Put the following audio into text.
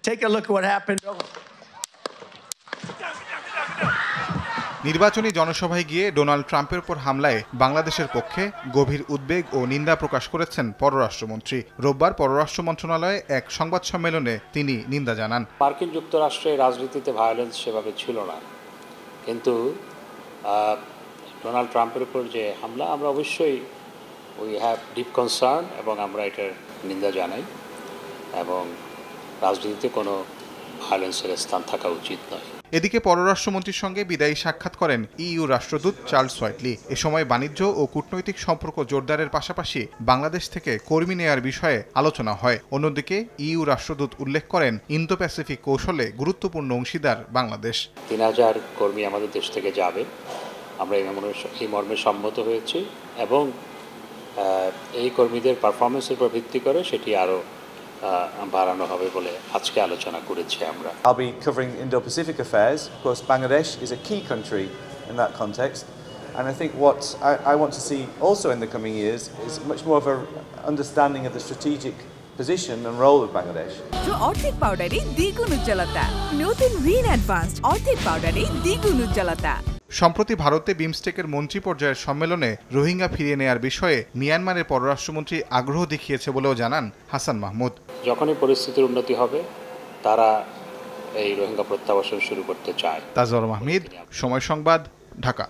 Take a look at what happened. নির্বাচনী জনসভায় গিয়ে ডোনাল্ড ট্রাম্পের উপর হামলায় বাংলাদেশের পক্ষে গভীর উদ্বেগ ও নিন্দা প্রকাশ করেছেন পররাষ্ট্রমন্ত্রী। রোববার পররাষ্ট্র মন্ত্রণালয়ে এক সংবাদ সম্মেলনে তিনি নিন্দা জানান। মার্কিন যুক্তরাষ্ট্রের রাজনীতিতে ভায়োলেন্স সেভাবে ছিল না, কিন্তু ডোনাল্ড ট্রাম্পের উপর যে হামলা, আমরা অবশ্যই উই হ্যাভ ডিপ কনসার্ন এবং আমরা এটার নিন্দা জানাই এবং রাজনীতিতে কোনো ভায়োলেন্সের স্থান থাকা উচিত নয়। এদিকে পররাষ্ট্রমন্ত্রীর সঙ্গে বিদায়ী সাক্ষাৎ করেন ইইউ রাষ্ট্রদূত চার্লস হোয়াইটলি। এ সময় বাণিজ্য ও কূটনৈতিক সম্পর্ক জোরদারের পাশাপাশি বাংলাদেশ থেকে কর্মী নেয়ার বিষয়ে আলোচনা হয়। অন্যদিকে ইইউ রাষ্ট্রদূত উল্লেখ করেন ইন্দো প্যাসিফিক কৌশলে গুরুত্বপূর্ণ অংশীদার বাংলাদেশ। 3000 কর্মী আমাদের দেশ থেকে যাবে, আমরা এই মর্মে সম্মত হয়েছি এবং এই কর্মীদের পারফরমেন্সের উপর ভিত্তি করে সেটি আরও বাড়ানো হবে বলে আজকে আলোচনা করেছি আমরা। I'll be covering Indo-Pacific affairs. Of course, Bangladesh is a key country in that context. And I think what I want to see also in the coming years is much more of an understanding of the strategic position and role of Bangladesh. অর্ধেক পাউডারে দ্বিগুণ উজ্জ্বলতা, নতুন Rin advanced অর্ধেক পাউডারে দ্বিগুণ উজ্জ্বলতা। সম্প্রতি ভারতে বিমস্টেকের মন্ত্রী পর্যায়ের সম্মেলনে রোহিঙ্গা ফিরিয়ে নেয়ার বিষয়ে মিয়ানমারের পররাষ্ট্রমন্ত্রী আগ্রহ দেখিয়েছে বলেও জানান হাসান মাহমুদ। যখনই পরিস্থিতির উন্নতি হবে তারা এই রোহিঙ্গা প্রত্যাবাসন শুরু করতে চায়। তাজওয়ার মাহমিদ, সময় সংবাদ, ঢাকা।